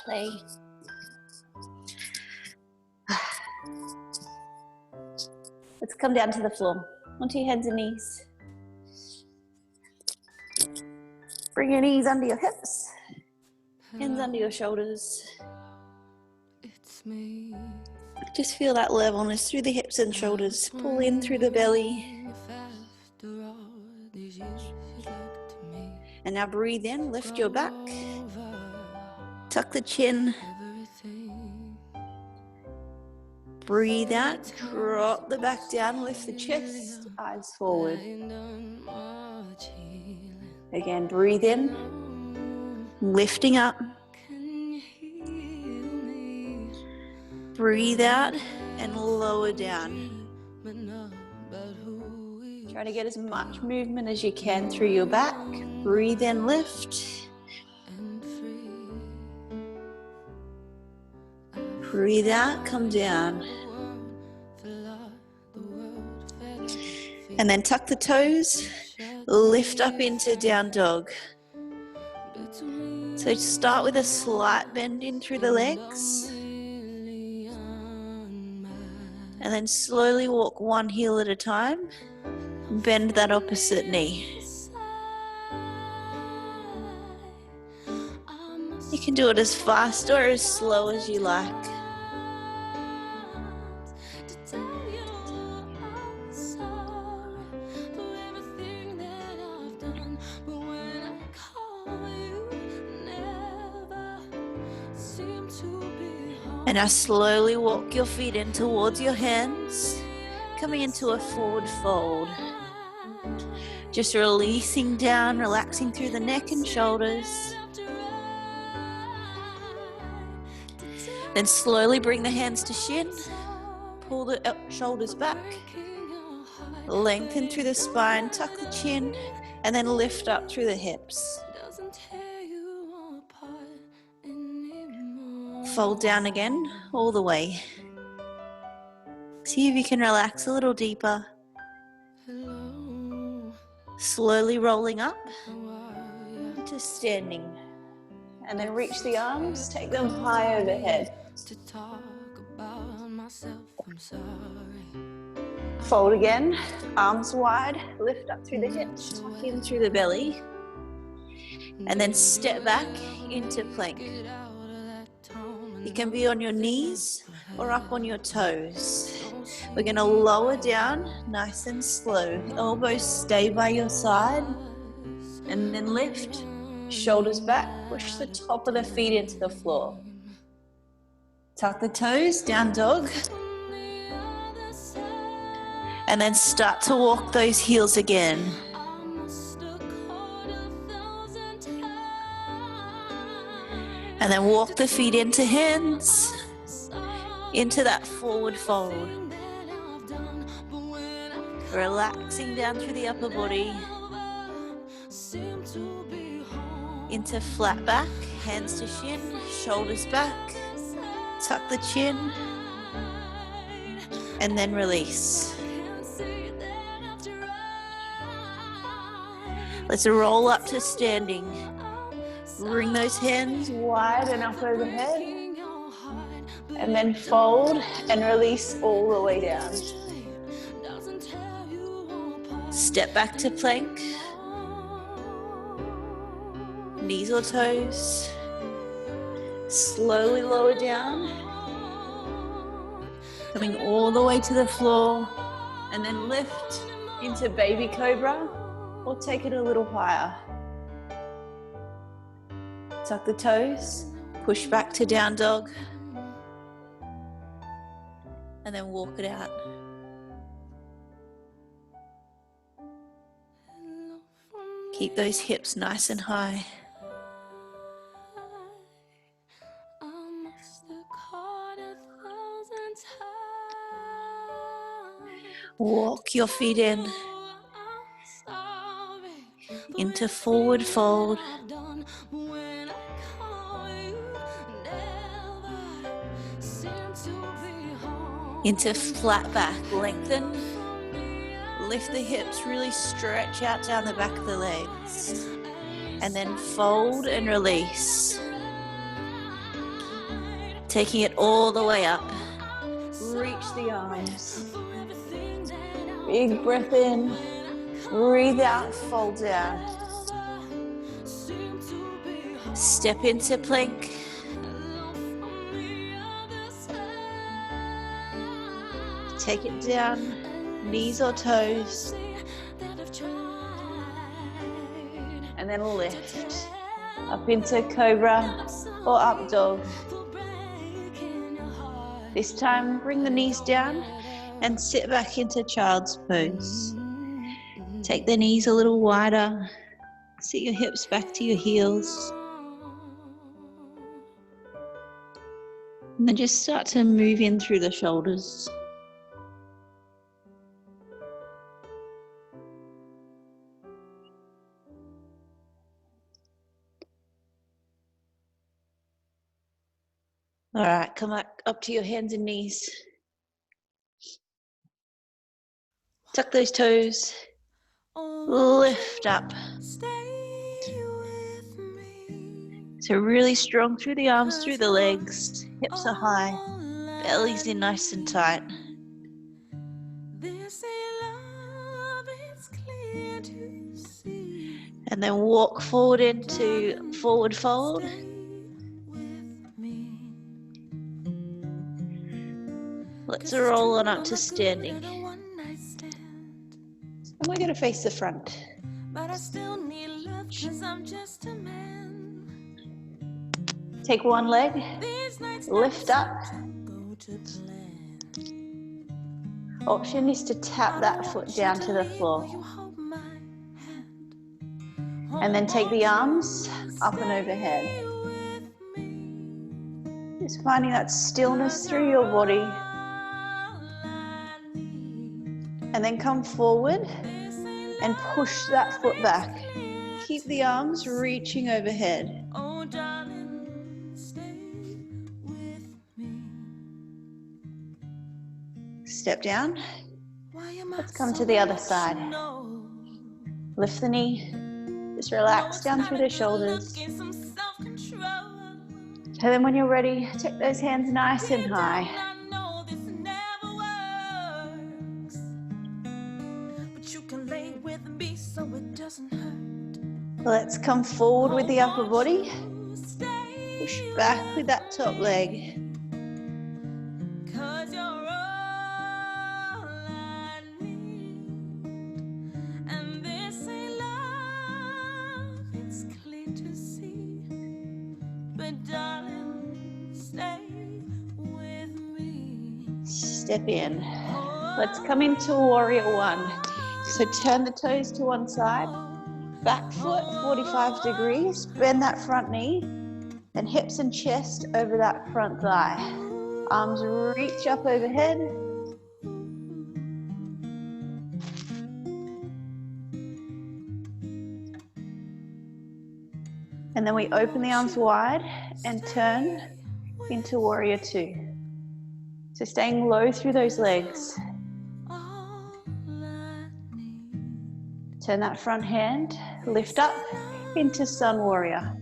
play. Let's come down to the floor, onto your hands and knees. Bring your knees under your hips, hands under your shoulders. Just feel that levelness through the hips and shoulders. Pull in through the belly. And now breathe in, lift your back. Tuck the chin. Breathe out, drop the back down, lift the chest, eyes forward. Again, breathe in, lifting up. Breathe out and lower down. Try to get as much movement as you can through your back. Breathe in, lift. Breathe out, come down. And then tuck the toes, lift up into down dog. So start with a slight bend in through the legs. And then slowly walk one heel at a time. Bend that opposite knee. You can do it as fast or as slow as you like. And now slowly walk your feet in towards your hands, coming into a forward fold. Just releasing down, relaxing through the neck and shoulders. Then slowly bring the hands to shin, pull the shoulders back, lengthen through the spine, tuck the chin, and then lift up through the hips. Fold down again, all the way. See if you can relax a little deeper. Slowly rolling up into standing. And then reach the arms, take them high overhead. Fold again, arms wide, lift up through the hips, tuck in through the belly. And then step back into plank. You can be on your knees or up on your toes. We're going to lower down nice and slow. Elbows stay by your side. And then lift, shoulders back, push the top of the feet into the floor. Tuck the toes, down dog. And then start to walk those heels again. And then walk the feet into hands, into that forward fold. Relaxing down through the upper body. Into flat back, hands to shin, shoulders back. Tuck the chin. And then release. Let's roll up to standing. Bring those hands wide and up overhead. And then fold and release all the way down. Step back to plank. Knees or toes. Slowly lower down. Coming all the way to the floor. And then lift into baby cobra or take it a little higher. Tuck the toes, push back to down dog, and then walk it out. Keep those hips nice and high. Walk your feet in, into forward fold. Into flat back, lengthen, lift the hips, really stretch out down the back of the legs, and then fold and release. Taking it all the way up. Reach the arms. Big breath in. Breathe out, fold down. Step into plank. Take it down, knees or toes. And then lift. Up into cobra or up dog. This time, bring the knees down and sit back into child's pose. Take the knees a little wider. Sit your hips back to your heels. And then just start to move in through the shoulders. All right, come up to your hands and knees. Tuck those toes. Lift up. So really strong through the arms, through the legs. Hips are high. Belly's in nice and tight. And then walk forward into forward fold. Let's roll on up to standing. And we're going to face the front. Take one leg, lift up. Option is to tap that foot down to the floor. And then take the arms up and overhead. Just finding that stillness through your body. And then come forward and push that foot back. Keep the arms reaching overhead. Step down. Let's come to the other side. Lift the knee. Just relax down through the shoulders. And then when you're ready, take those hands nice and high. Let's come forward with the upper body. Push back with that top leg. Step in. Let's come into warrior one. So turn the toes to one side, back foot 45 degrees, bend that front knee, and hips and chest over that front thigh. Arms reach up overhead. And then we open the arms wide and turn into warrior two. So staying low through those legs. Turn that front hand, lift up into sun warrior.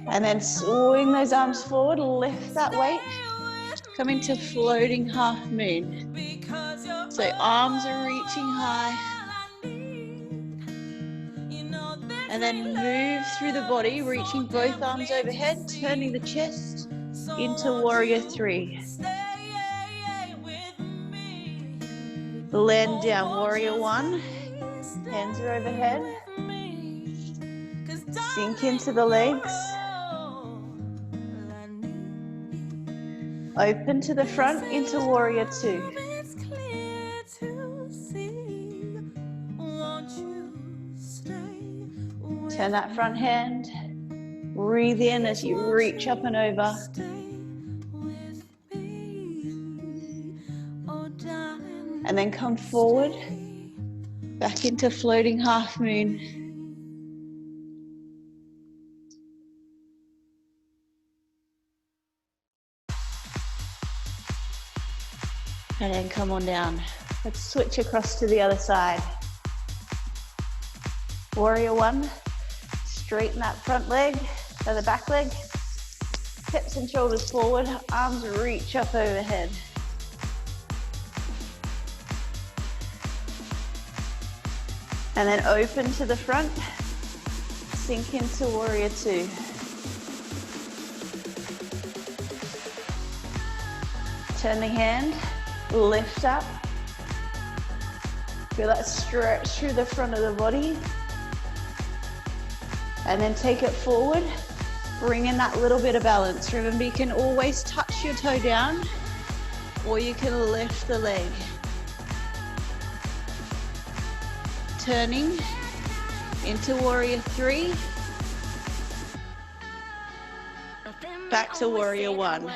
And then swing those arms forward, lift that weight, come into floating half moon. So arms are reaching high. And then move through the body, reaching both arms overhead, turning the chest into warrior three. Blend down, warrior one. Hands are overhead. Sink into the legs. Open to the front into warrior two. Turn that front hand. Breathe in as you reach up and over. And then come forward, back into floating half moon. And then come on down. Let's switch across to the other side. Warrior one. Straighten that front leg, or the back leg. Hips and shoulders forward, arms reach up overhead. And then open to the front, sink into warrior two. Turn the hand, lift up. Feel that stretch through the front of the body. And then take it forward, bring in that little bit of balance. Remember, you can always touch your toe down, or you can lift the leg. Turning into warrior three. Back to warrior one.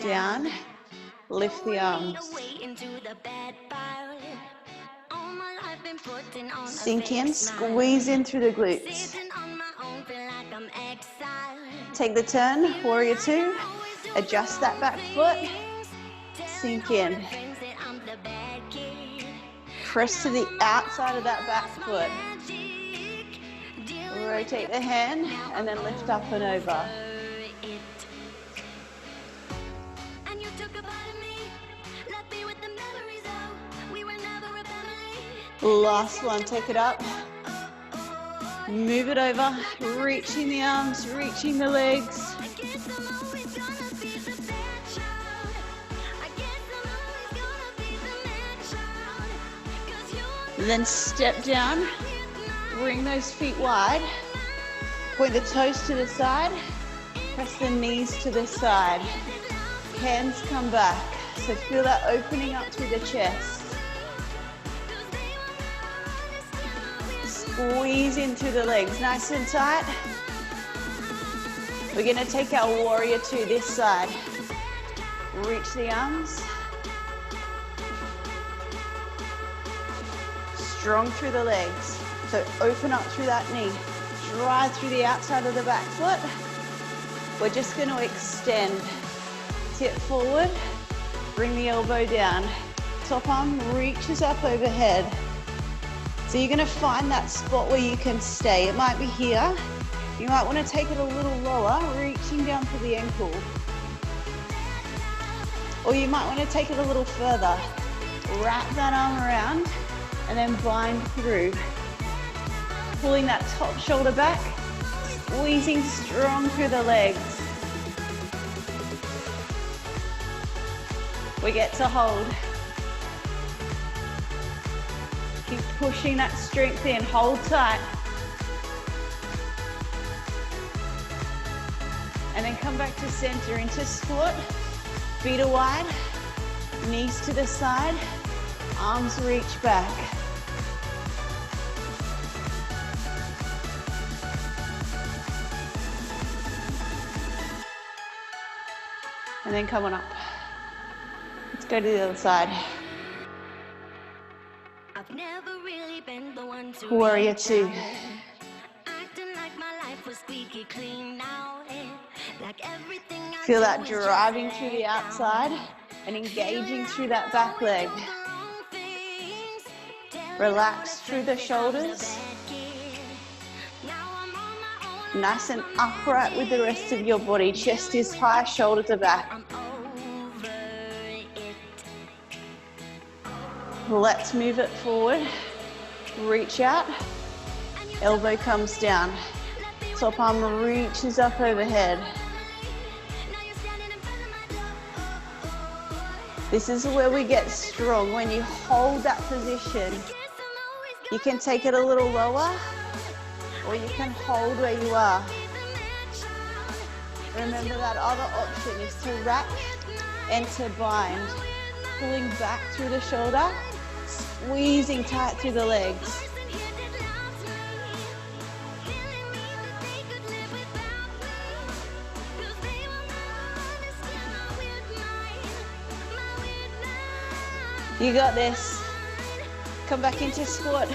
Down, lift the arms. Sink in, squeeze in through the glutes. Take the turn, warrior two. Adjust that back foot. Sink in. Press to the outside of that back foot. Rotate the hand and then lift up and over. Last one, take it up. Move it over, reaching the arms, reaching the legs. Then step down, bring those feet wide, point the toes to the side, press the knees to the side. Hands come back, so feel that opening up through the chest. Squeeze in through the legs, nice and tight. We're gonna take our warrior two this side. Reach the arms. Strong through the legs. So open up through that knee. Drive through the outside of the back foot. We're just gonna extend. Tip forward, bring the elbow down. Top arm reaches up overhead. So you're gonna find that spot where you can stay. It might be here. You might wanna take it a little lower, reaching down to the ankle. Or you might wanna take it a little further. Wrap that arm around and then bind through. Pulling that top shoulder back, squeezing strong through the legs. We get to hold. Keep pushing that strength in, hold tight. And then come back to center into squat. Feet are wide, knees to the side, arms reach back. And then come on up. Let's go to the other side. Warrior two. Feel that driving through the outside and engaging through that back leg. Relax through the shoulders. Nice and upright with the rest of your body. Chest is high, shoulders are back. Let's move it forward. Reach out. Elbow comes down. Top arm reaches up overhead. This is where we get strong. When you hold that position, you can take it a little lower, or you can hold where you are. Remember, that other option is to wrap and to bind. Pulling back through the shoulder, squeezing tight through the legs. You got this. Come back into squat.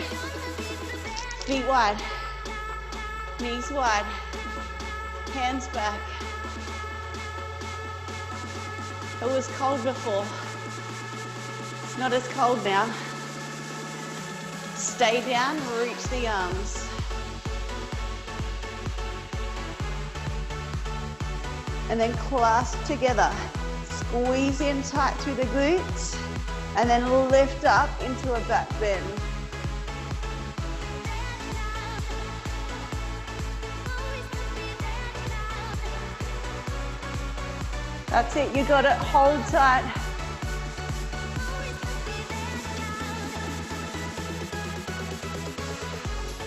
Feet wide. Knees wide. Hands back. It was cold before. It's not as cold now. Stay down, reach the arms. And then clasp together. Squeeze in tight through the glutes. And then lift up into a back bend. That's it, you got it, hold tight.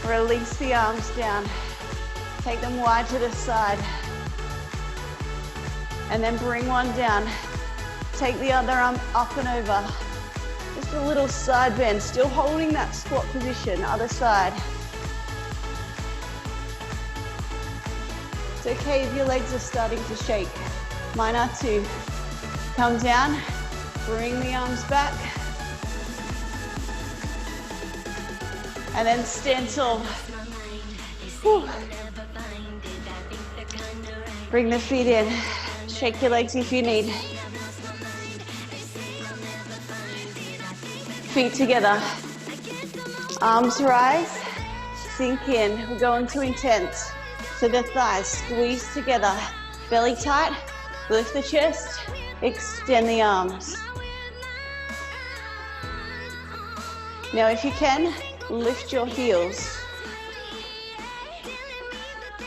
Release the arms down. Take them wide to the side. And then bring one down. Take the other arm up and over. Just a little side bend, still holding that squat position, other side. It's okay if your legs are starting to shake. Mine are too. Come down, bring the arms back. And then stand tall. Whew. Bring the feet in. Shake your legs if you need. Feet together. Arms rise. Sink in. We're going to intense. So the thighs squeeze together. Belly tight. Lift the chest. Extend the arms. Now if you can, lift your heels.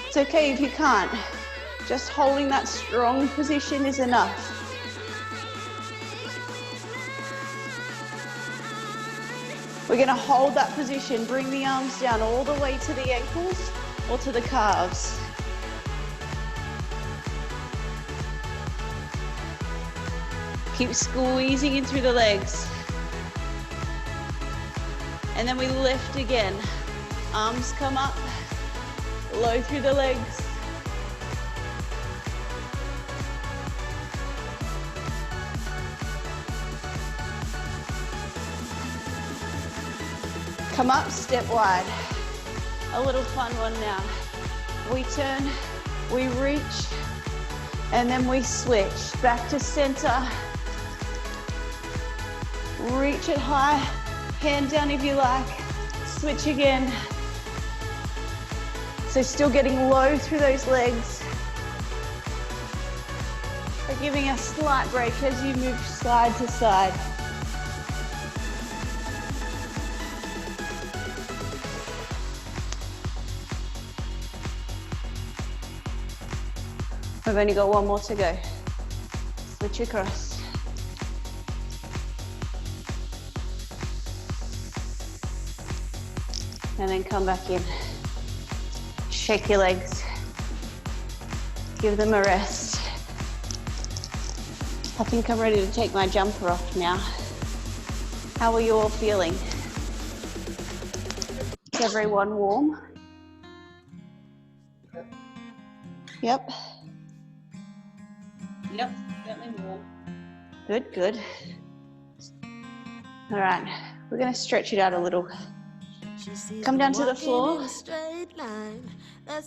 It's okay if you can't. Just holding that strong position is enough. We're going to hold that position. Bring the arms down all the way to the ankles or to the calves. Keep squeezing in through the legs. And then we lift again. Arms come up, low through the legs. Come up, step wide. A little fun one now. We turn, we reach, and then we switch. Back to center. Reach it high, hand down if you like. Switch again. So still getting low through those legs. But giving a slight break as you move side to side. We've only got one more to go. Switch across. And then come back in. Shake your legs. Give them a rest. I think I'm ready to take my jumper off now. How are you all feeling? Is everyone warm? Yep. Yep, definitely warm. Good, good. All right, we're gonna stretch it out a little. Come down to the floor,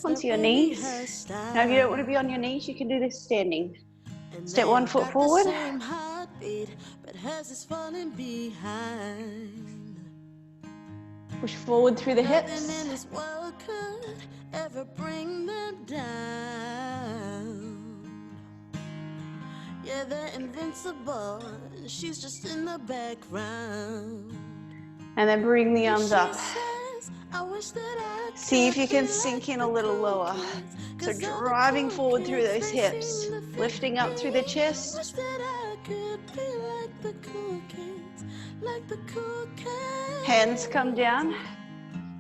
onto your knees. Now if you don't want to be on your knees, you can do this standing. Step 1 foot forward. Push forward through the hips. Yeah, they're invincible. She's just in the background. And then bring the arms up. See if you can sink in a little lower. So driving forward through those hips. Lifting up through the chest. Hands come down.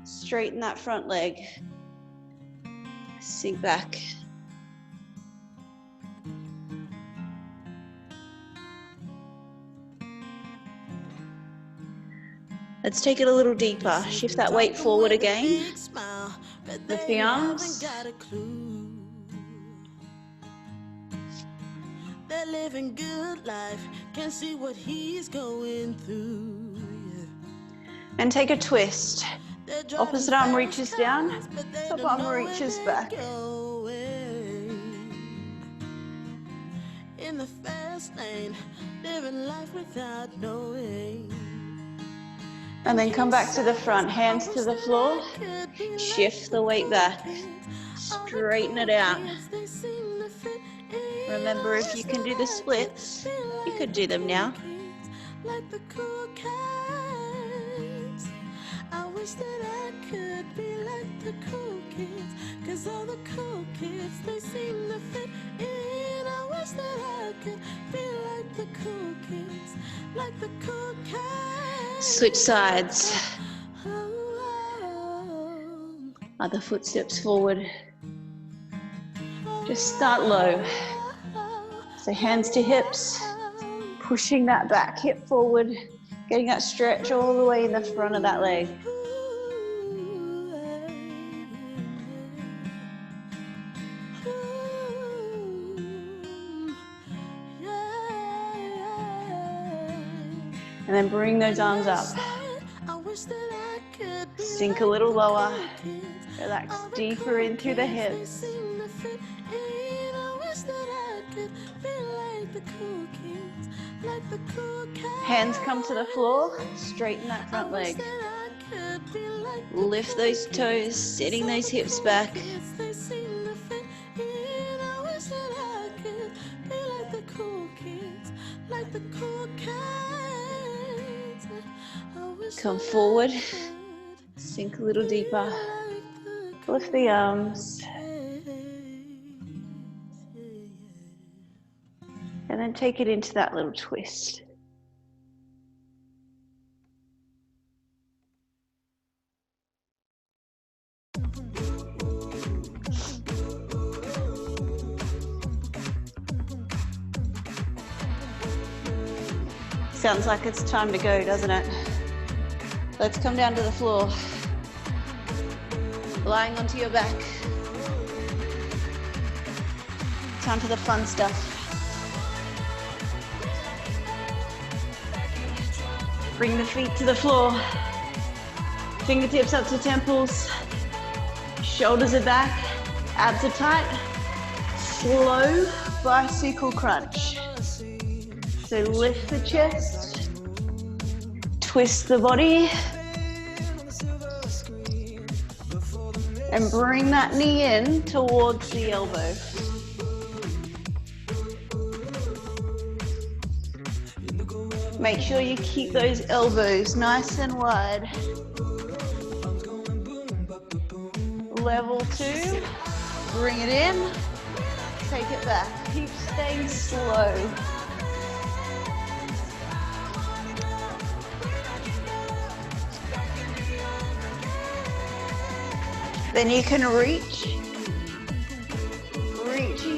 Straighten that front leg. Sink back. Let's take it a little deeper. Shift that weight forward again. Lift the arms. They're living good life. Can see what he's going through. And take a twist. Opposite arm reaches down. Top arm reaches back. In the fast lane, living life without knowing. And then come back to the front, hands to the floor, shift the weight back, straighten it out. Remember, if you can do the splits, you could do them now. Like the cool cats. I wish that I could be like the cool kids, 'cause all the cool kids, they seem to fit in. I wish that I could be like the cool kids, like the cool cats. Switch sides. Other footsteps forward. Just start low. So hands to hips, pushing that back hip forward, getting that stretch all the way in the front of that leg. And then bring those arms up. Sink a little lower. Relax deeper in through the hips. Hands come to the floor, straighten that front leg. Lift those toes, setting those hips back. Come forward, sink a little deeper. Lift the arms. And then take it into that little twist. Sounds like it's time to go, doesn't it? Let's come down to the floor. Lying onto your back. Time for the fun stuff. Bring the feet to the floor. Fingertips up to temples. Shoulders are back. Abs are tight. Slow bicycle crunch. So lift the chest. Twist the body. And bring that knee in towards the elbow. Make sure you keep those elbows nice and wide. Level 2, bring it in, take it back. Keep staying slow. Then you can reaching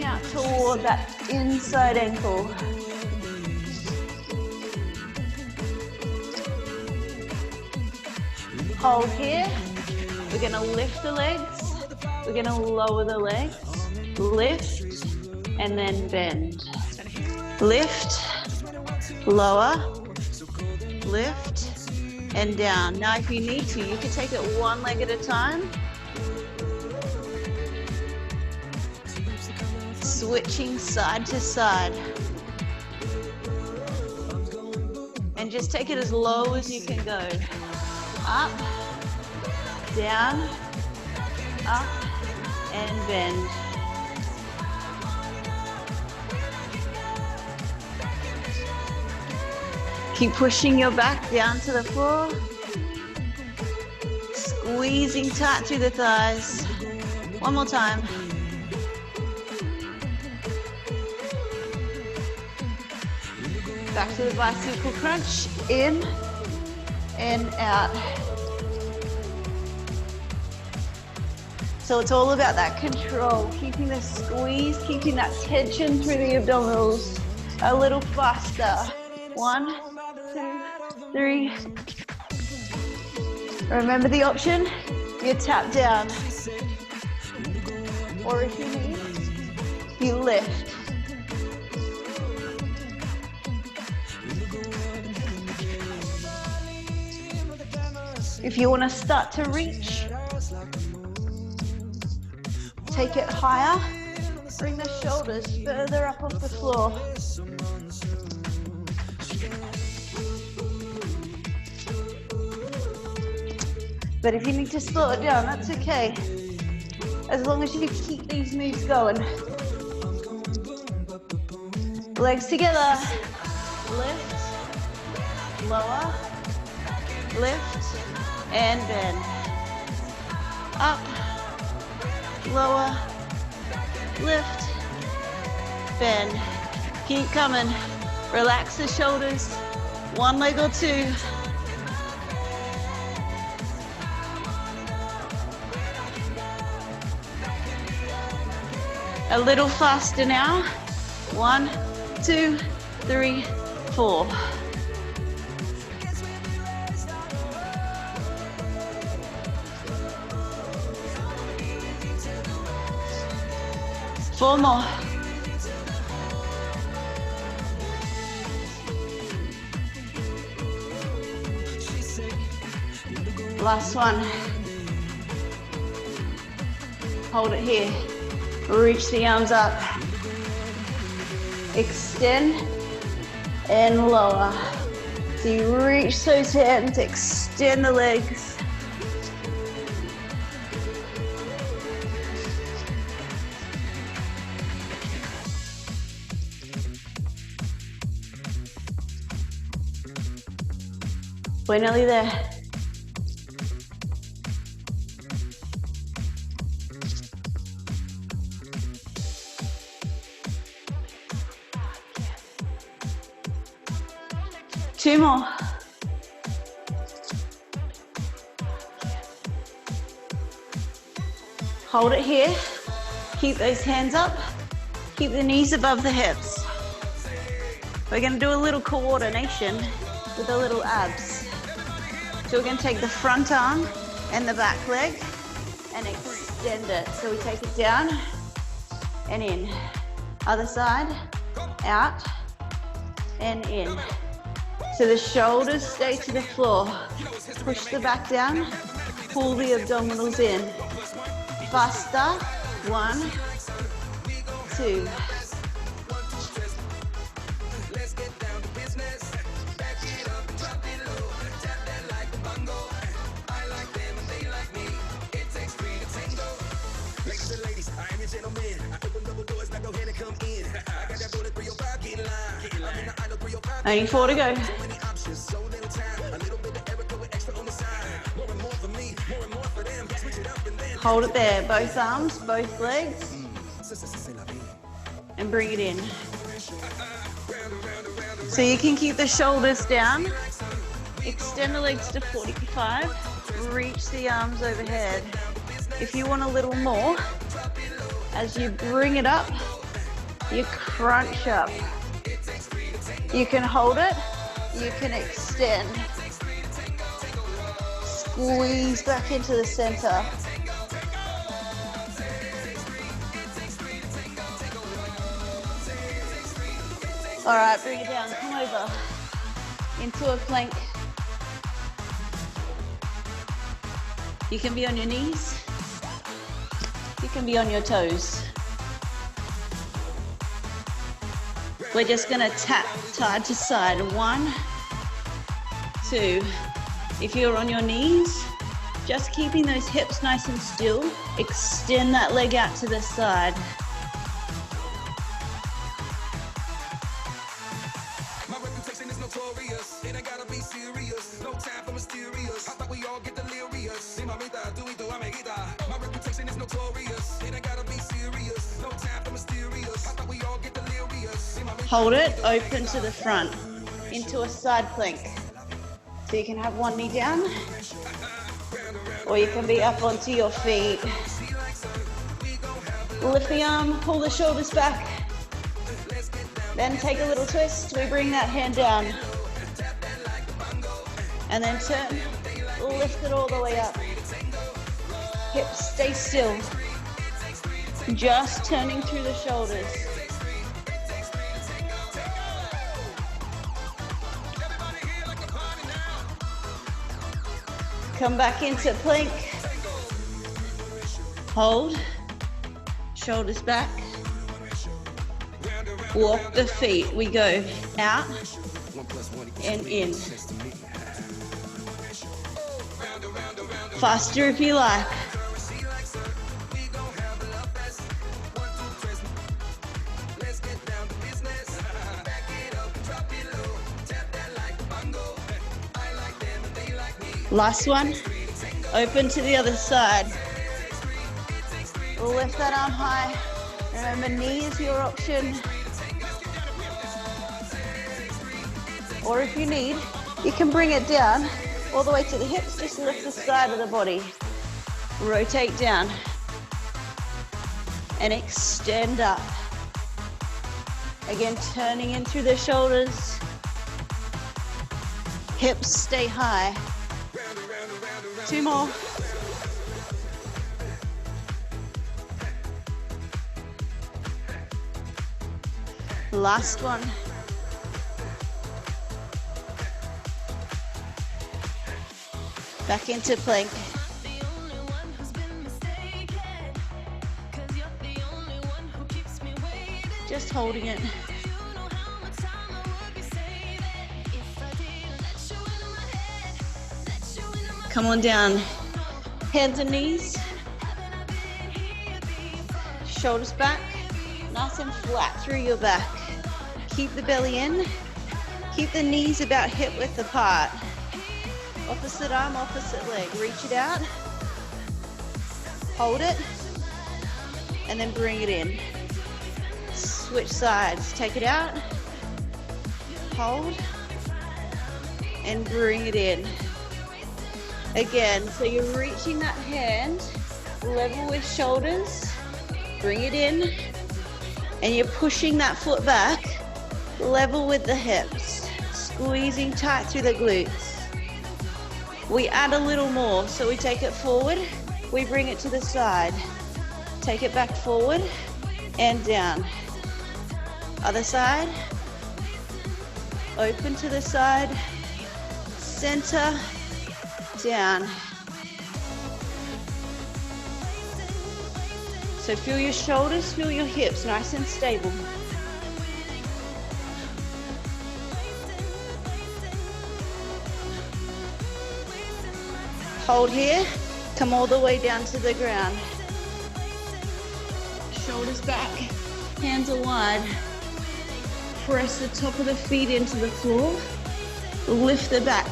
out toward that inside ankle. Hold here. We're going to lift the legs. We're going to lower the legs. Lift and then bend. Lift, lower, lift and down. Now if you need to, you can take it one leg at a time. Switching side to side. And just take it as low as you can go. Up, down, up, and bend. Keep pushing your back down to the floor. Squeezing tight through the thighs. One more time. Back to the bicycle crunch. In and out. So it's all about that control, keeping the squeeze, keeping that tension through the abdominals. A little faster. 1, 2, 3. Remember the option? You tap down. Or if you need, you lift. If you want to start to reach, take it higher. Bring the shoulders further up off the floor. But if you need to slow it down, that's okay. As long as you keep these moves going. Legs together. Lift, lower, lift, and bend. Up, lower, lift, bend. Keep coming. Relax the shoulders. One leg or two. A little faster now. 1, 2, 3, 4. Four more. Last one. Hold it here. Reach the arms up. Extend and lower. So you reach those hands, extend the legs. We're nearly there. Two more. Hold it here. Keep those hands up. Keep the knees above the hips. We're going to do a little coordination with the little abs. So we're going to take the front arm and the back leg and extend it. So we take it down and in. Other side, out and in. So the shoulders stay to the floor. Push the back down, pull the abdominals in. Faster, 1, 2. Only 4 to go. Hold it there, both arms, both legs, and bring it in. So you can keep the shoulders down, extend the legs to 45, reach the arms overhead. If you want a little more, as you bring it up, you crunch up. You can hold it, you can extend. Squeeze back into the center. All right, bring it down, come over into a plank. You can be on your knees, you can be on your toes. We're just gonna tap side to side. 1, 2. If you're on your knees, just keeping those hips nice and still, extend that leg out to the side. Hold it, open to the front, into a side plank. So you can have one knee down, or you can be up onto your feet. Lift the arm, pull the shoulders back. Then take a little twist, we bring that hand down. And then turn, lift it all the way up. Hips stay still. Just turning through the shoulders. Come back into plank. Hold. Shoulders back. Walk the feet. We go out and in. Faster if you like. Last one. Open to the other side. Lift that arm high. Remember, knee is your option. Or if you need, you can bring it down all the way to the hips. Just lift the side of the body. Rotate down. And extend up. Again, turning in through the shoulders. Hips stay high. 2 more. Last one. Back into plank. Just holding it. Come on down. Hands and knees. Shoulders back. Nice and flat through your back. Keep the belly in. Keep the knees about hip width apart. Opposite arm, opposite leg. Reach it out. Hold it. And then bring it in. Switch sides. Take it out. Hold. And bring it in. Again, so you're reaching that hand level with shoulders. Bring it in. And you're pushing that foot back level with the hips. Squeezing tight through the glutes. We add a little more. So we take it forward. We bring it to the side. Take it back forward and down. Other side. Open to the side. Center. Down. So feel your shoulders, feel your hips, nice and stable. Hold here, come all the way down to the ground. Shoulders back, hands are wide. Press the top of the feet into the floor. Lift the back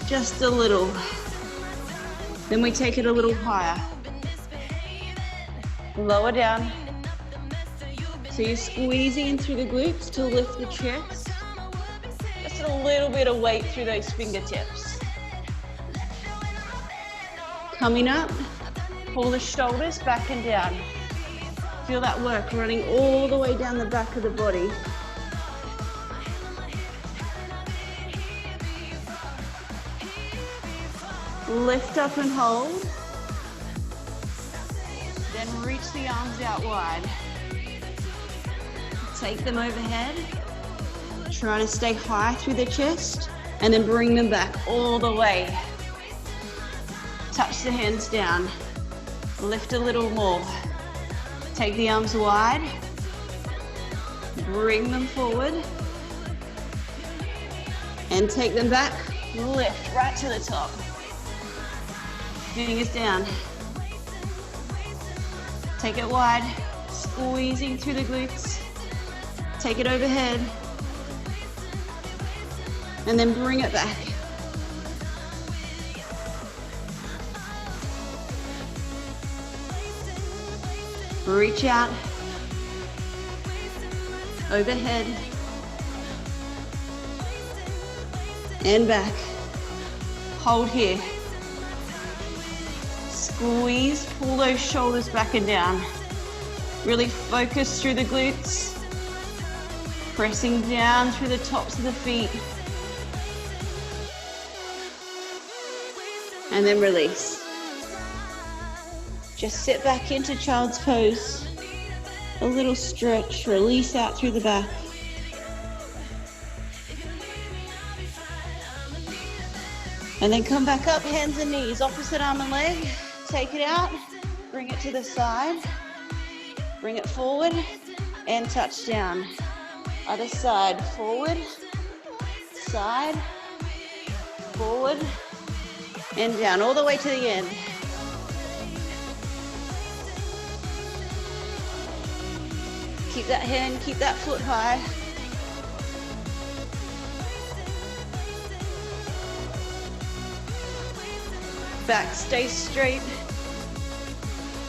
just a little. Then we take it a little higher. Lower down. So you're squeezing in through the glutes to lift the chest. Just a little bit of weight through those fingertips. Coming up, pull the shoulders back and down. Feel that work running all the way down the back of the body. Lift up and hold. Then reach the arms out wide. Take them overhead. Try to stay high through the chest and then bring them back all the way. Touch the hands down. Lift a little more. Take the arms wide. Bring them forward. And take them back. Lift right to the top. Fingers down. Take it wide, squeezing through the glutes. Take it overhead. And then bring it back. Reach out. Overhead. And back. Hold here. Squeeze, pull those shoulders back and down. Really focus through the glutes. Pressing down through the tops of the feet. And then release. Just sit back into child's pose. A little stretch, release out through the back. And then come back up, hands and knees, opposite arm and leg. Take it out, bring it to the side, bring it forward, and touch down. Other side, forward, side, forward, and down, all the way to the end. Keep that hand, keep that foot high. Back stay straight.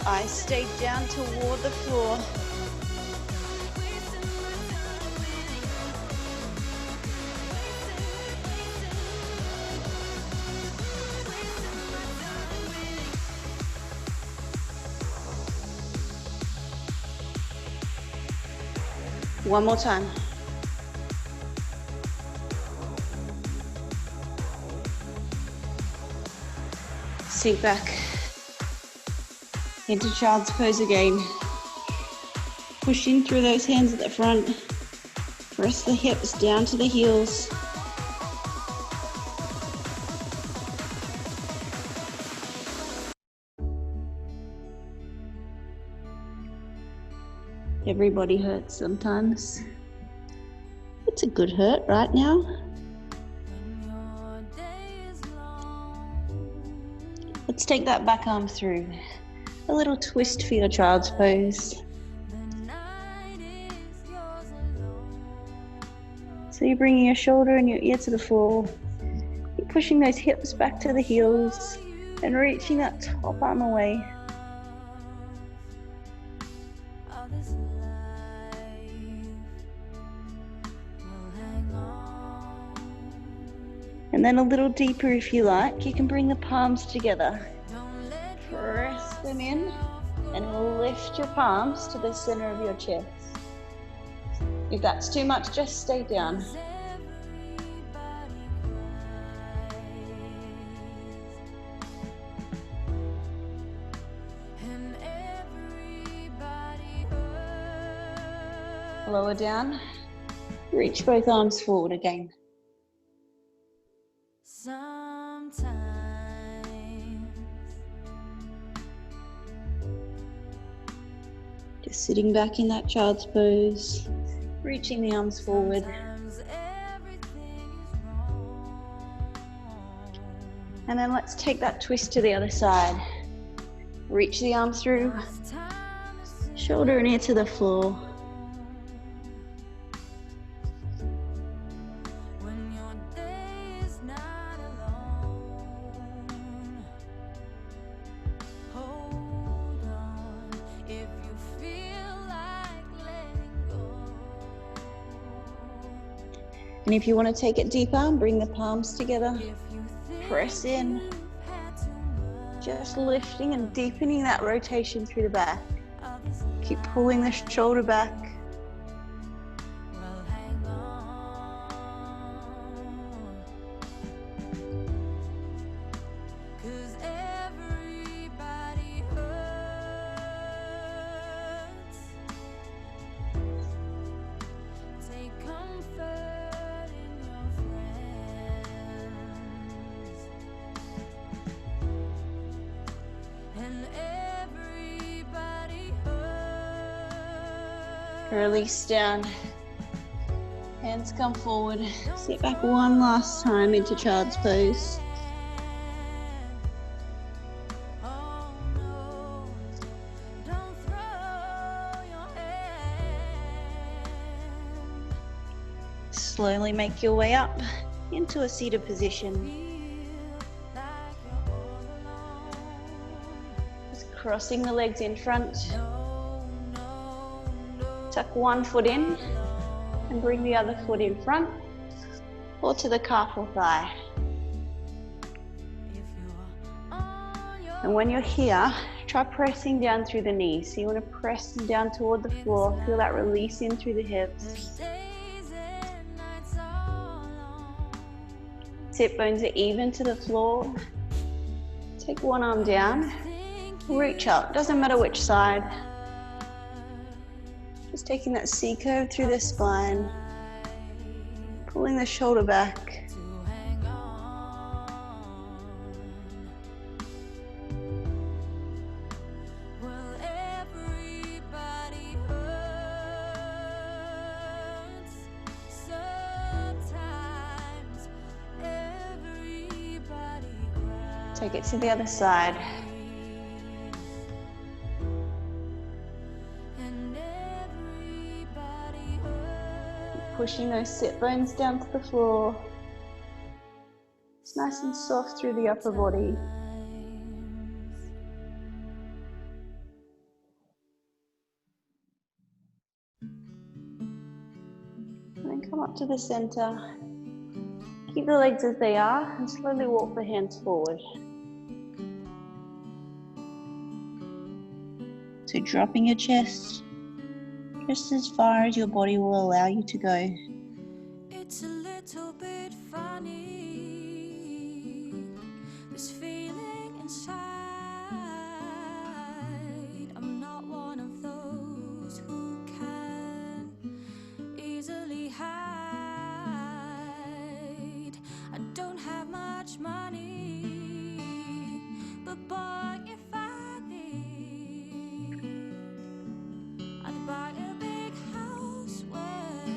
Eyes stay down toward the floor. One more time. Sink back into child's pose again. Push in through those hands at the front. Press the hips down to the heels. Everybody hurts sometimes. It's a good hurt right now. Let's take that back arm through. A little twist for your child's pose. So you're bringing your shoulder and your ear to the floor. You're pushing those hips back to the heels and reaching that top arm away. And then a little deeper if you like, you can bring the palms together. Press them in and lift your palms to the center of your chest. If that's too much, just stay down. Lower down. Reach both arms forward again. Sometimes Just sitting back in that child's pose, reaching the arms forward. And then let's take that twist to the other side. Reach the arm through, shoulder and ear to the floor. And if you want to take it deeper, bring the palms together, press in, just lifting and deepening that rotation through the back. Keep pulling the shoulder back. Release down, hands come forward, sit back one last time into child's pose. Slowly make your way up into a seated position. Just crossing the legs in front. Tuck one foot in and bring the other foot in front or to the calf or thigh. And when you're here, try pressing down through the knees. So you want to press down toward the floor, feel that release in through the hips. Sit bones are even to the floor. Take one arm down, reach up, doesn't matter which side. Just taking that C curve through the spine, pulling the shoulder back. Take it to the other side. Pushing those sit bones down to the floor. It's nice and soft through the upper body. Come up to the center. Keep the legs as they are and slowly walk the hands forward. So dropping your chest just as far as your body will allow you to go. It's a little bit funny, this feeling inside. I'm not one of those who can easily hide. I don't have much money, but boy, if I did, I'd buy a big house where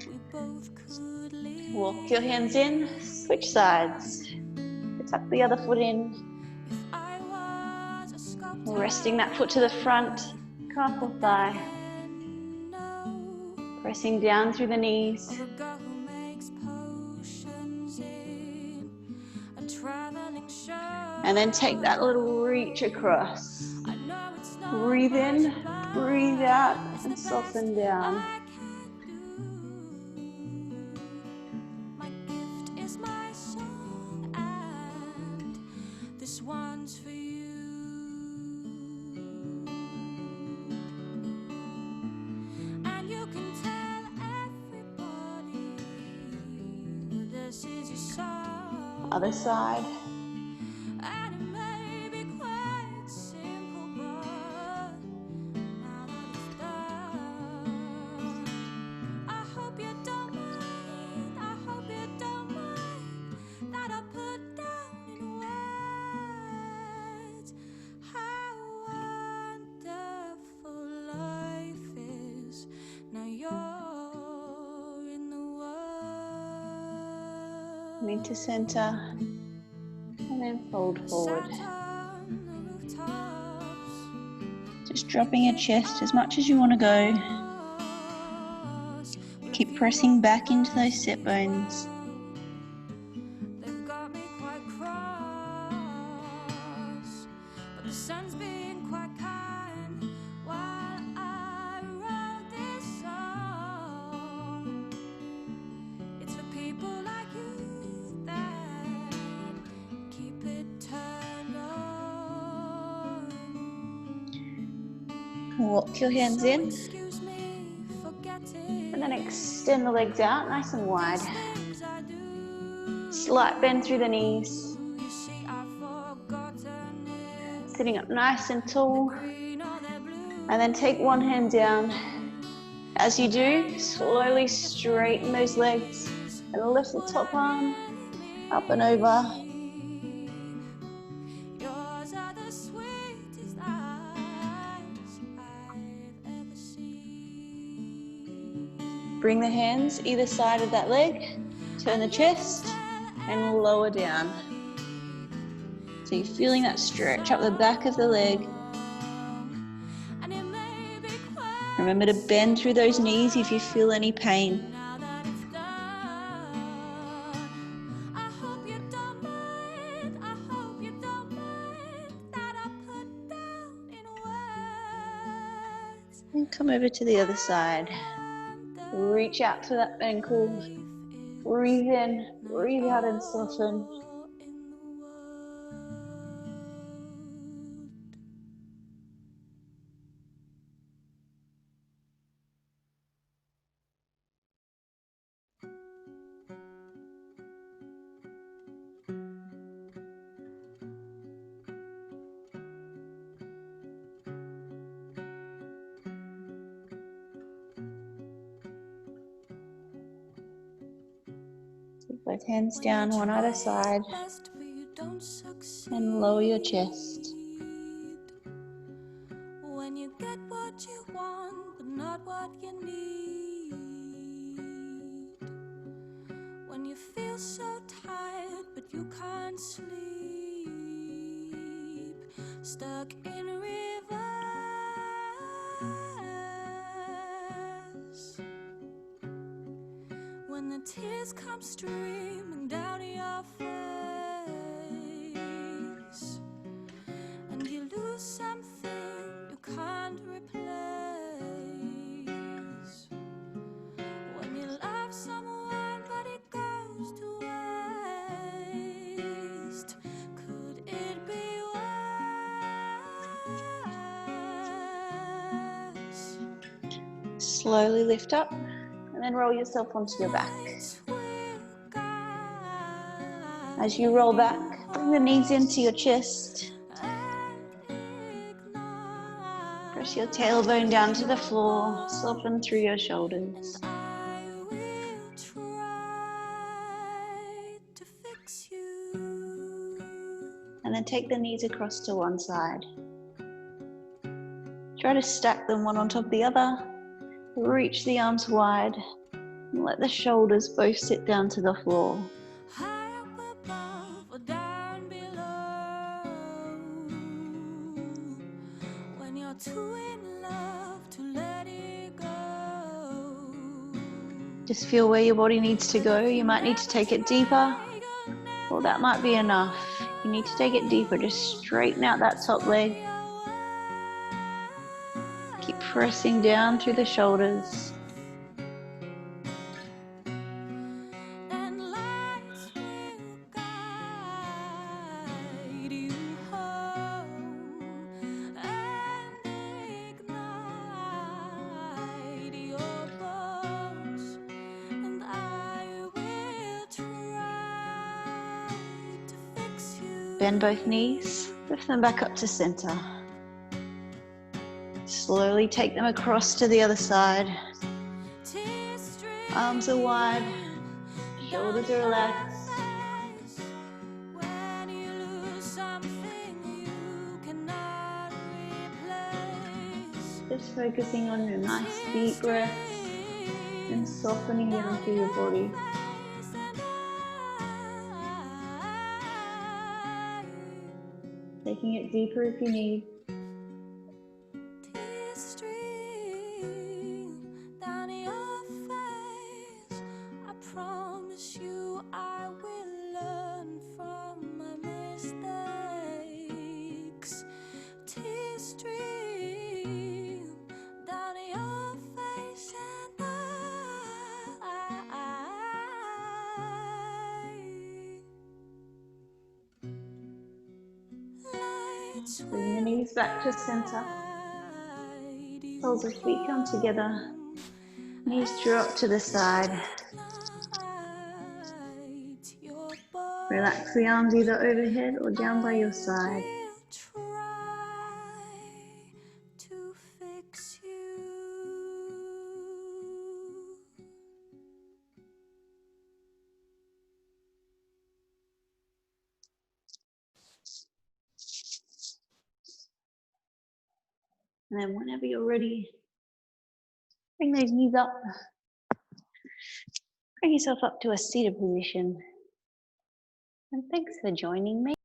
we both could live. Walk your hands in, switch sides. Tuck the other foot in. If I was a sculptor, Resting that foot to the front, calf or thigh. Pressing down through the knees. Of a girl who makes potions in a traveling show. And then take that little reach across. I know it's not Breathe in, much, but breathe out, it's and the soften best down. I can do. My gift is my song, and this one's for you. And you can tell everybody this is your song. Other side. And it may be quite simple, but now that it's done, I hope you don't mind, I hope you don't mind that I put down in words how wonderful life is. Now you're in the world. Come into center. And then fold forward. Sat on the rooftops, Just dropping your chest as much as you want to go. Keep pressing back into those sit bones. they've got me quite cross, but the sun's been quite kind while I wrote this song. It's for people like you that keep it turned on. Walk your hands So in. excuse me for getting And then extend the legs out nice and wide. things I do. Slight bend through the knees. You see, I've forgotten it. Sitting up nice and tall. Green or they're blue. And then take one hand down. As you do, slowly straighten those legs and lift the top arm up and over. Yours are the sweetest eyes I've ever seen. Bring the hands either side of that leg. Turn the chest and lower down. So you're feeling that stretch up the back of the leg. And it may be quite Remember to bend through those knees if you feel any pain. now that it's done. I hope you don't mind, I hope you don't mind that I put down in words. And come over to the other side. Reach out to that ankle. Breathe in, breathe out and soften. Take both hands down, one either side, and lower your chest. When you get what you want, but not what you need. When you feel so tired, but you can't sleep. Stuck in reverse. When the tears come streaming down your face, and you lose something you can't replace. When you Slowly lift up and then roll yourself onto your back. As you roll back, bring the knees into your chest. Press your tailbone down to the floor, soften through your shoulders. And then take the knees across to one side. Try to stack them one on top of the other. Reach the arms wide and let the shoulders both sit down to the floor. Just feel where your body needs to go. You might need to take it deeper, or that might be enough. You need to take it deeper. Just straighten out that top leg. Keep pressing down through the shoulders. Bend both knees, lift them back up to center. Slowly take them across to the other side. Arms are wide, shoulders are relaxed. Just focusing on your nice deep breath and softening down through your body. Taking it deeper if you need. Bring the knees back to center. Soles of feet come together. Knees drop to the side. Relax the arms either overhead or down by your side. And then whenever you're ready, bring those knees up. Bring yourself up to a seated position. And thanks for joining me.